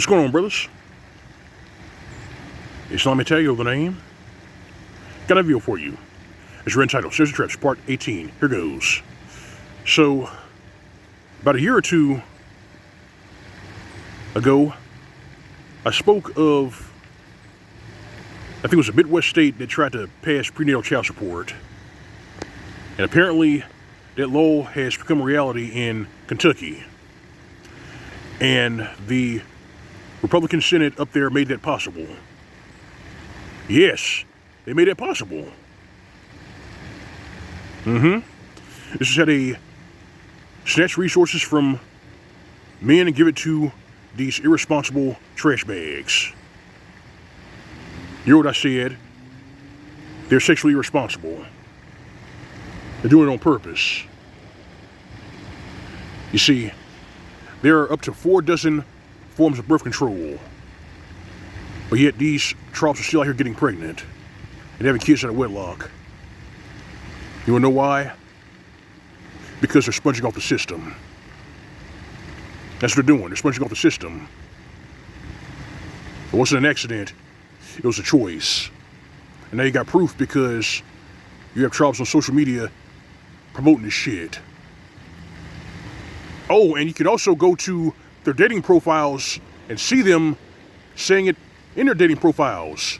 What's going on, brothers? It's Mgtow, the name. Got a video for you. It's entitled Snares and Traps, Part 18. Here goes. So, about a year or two ago, I spoke of, I think it was a Midwest state that tried to pass prenatal child support. And apparently, that law has become a reality in Kentucky. And the Republican Senate up there made that possible. Yes, they made that possible. This is how they snatch resources from men and give it to these irresponsible trash bags. You know what I said? They're sexually irresponsible. They're doing it on purpose. You see, there are up to 4 dozen forms of birth control. But yet these trouts are still out here getting pregnant and having kids out of wedlock. You wanna know why? Because they're sponging off the system. That's what they're doing. They're sponging off the system. It wasn't an accident. It was a choice. And now you got proof because you have trouts on social media promoting this shit. Oh, and you can also go to their dating profiles and see them saying it in their dating profiles.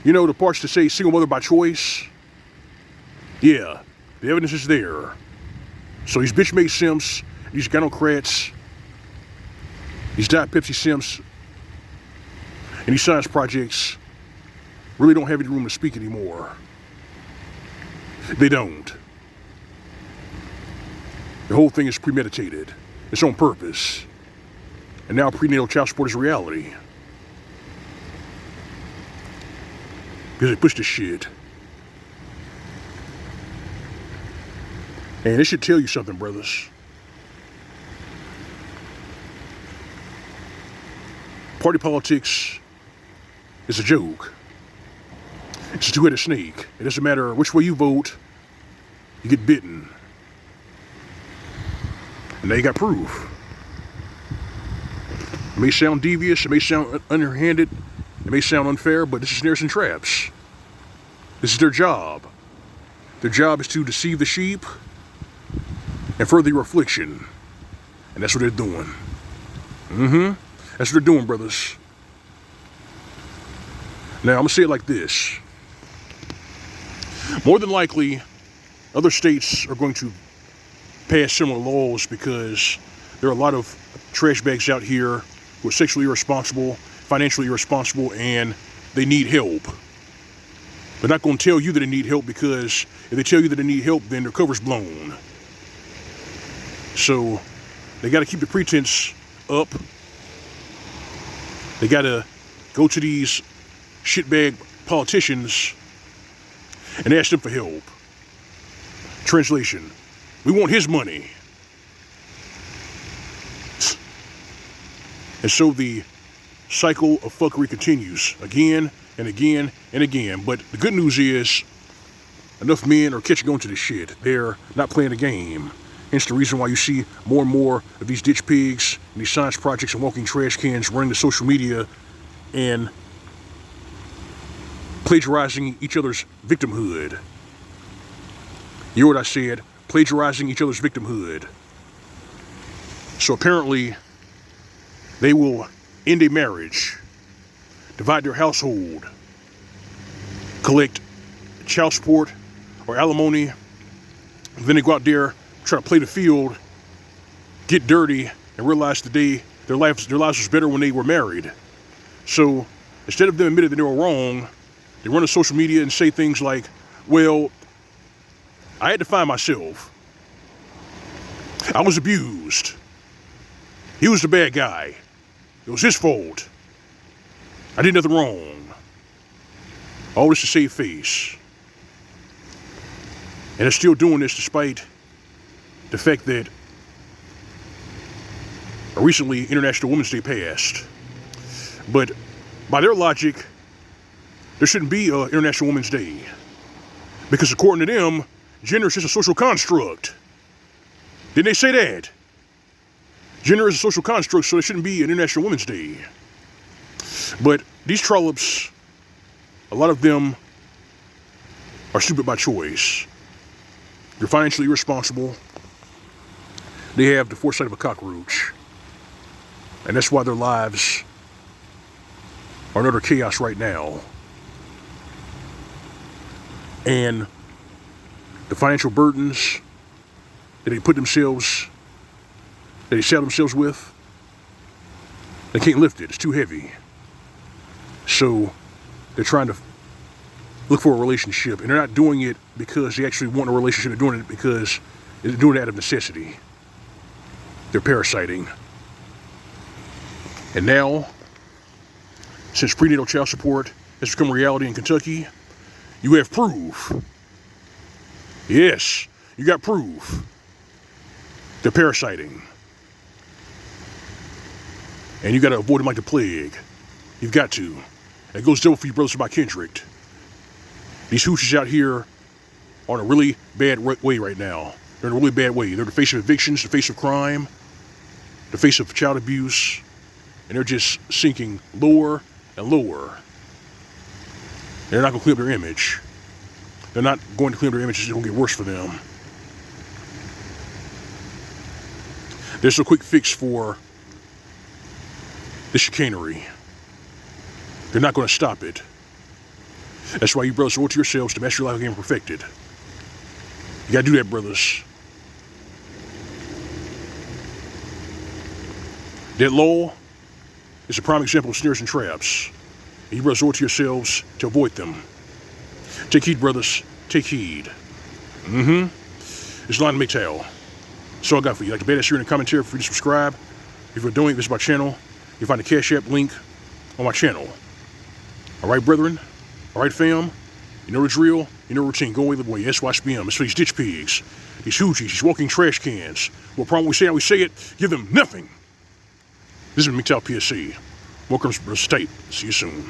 You know, the parts that say single mother by choice? Yeah, the evidence is there. So these bitch-made simps, these gynocrats, these Diet Pepsi simps, and these science projects really don't have any room to speak anymore. They don't. The whole thing is premeditated. It's on purpose. And now prenatal child support is a reality. Because they push this shit. And it should tell you something, brothers. Party politics is a joke. It's a two-headed snake. It doesn't matter which way you vote, you get bitten. And now you got proof. It may sound devious, it may sound underhanded, it may sound unfair, but this is snares and traps. This is their job. Their job is to deceive the sheep and further your affliction. And that's what they're doing. That's what they're doing, brothers. Now, I'm going to say it like this. More than likely, other states are going to pass similar laws because there are a lot of trash bags out here who are sexually irresponsible, financially irresponsible, and they need help. They're not going to tell you that they need help because if they tell you that they need help, then their cover's blown. So they got to keep the pretense up. They got to go to these shitbag politicians and ask them for help. Translation: we want his money. And so the cycle of fuckery continues again and again and again. But the good news is enough men are catching on to this shit. They're not playing a game. Hence the reason why you see more and more of these ditch pigs and these science projects and walking trash cans running to social media and plagiarizing each other's victimhood. You know what I said? Plagiarizing each other's victimhood. So apparently, they will end a marriage, divide their household, collect child support or alimony, then they go out there, try to play the field, get dirty, and realize today their lives was better when they were married. So instead of them admitting that they were wrong, they run to social media and say things like, well, I had to find myself. I was abused. He was the bad guy. It was his fault. I did nothing wrong. All this to save face. And they're still doing this despite the fact that recently International Women's Day passed. But by their logic, there shouldn't be an International Women's Day. Because according to them, gender is just a social construct. Didn't they say that? Gender is a social construct, so there shouldn't be an International Women's Day. But these trollops, a lot of them are stupid by choice. They're financially irresponsible. They have the foresight of a cockroach. And that's why their lives are in utter chaos right now. And the financial burdens that they put themselves, that they saddle themselves with, they can't lift it. It's too heavy. So they're trying to look for a relationship, and they're not doing it because they actually want a relationship. They're doing it because they're doing it out of necessity. They're parasiting. And now, since prenatal child support has become a reality in Kentucky, you have proof. Yes, you got proof. They're parasiting. And you got to avoid them like the plague. You've got to. It goes double for you brothers by Kendrick. These hoochies out here are in a really bad way right now. They're in a really bad way. They're the face of evictions, the face of crime, the face of child abuse, and they're just sinking lower and lower. They're not going to clean up their image. They're not going to clean up their image. It's going to get worse for them. There's a quick fix for the chicanery. They're not going to stop it. That's why you brothers owe it to yourselves to master your life again perfected. You got to do that, brothers. That law is a prime example of snares and traps. And you brothers owe it to yourselves to avoid them. Take heed, brothers. Take heed. It's L.O.M. Mgtow. That's all I got for you. Like the badass here in the commentary, free to subscribe. If you're doing this, my channel, you'll find the Cash App link on my channel. All right, brethren. All right, fam. You know the drill. You know the routine. Go away, live away. SYSBM. It's for these ditch pigs, these hoochies, these walking trash cans. What problem we say how we say it, give them nothing. This is Mgtow PSC. Welcome to the state. See you soon.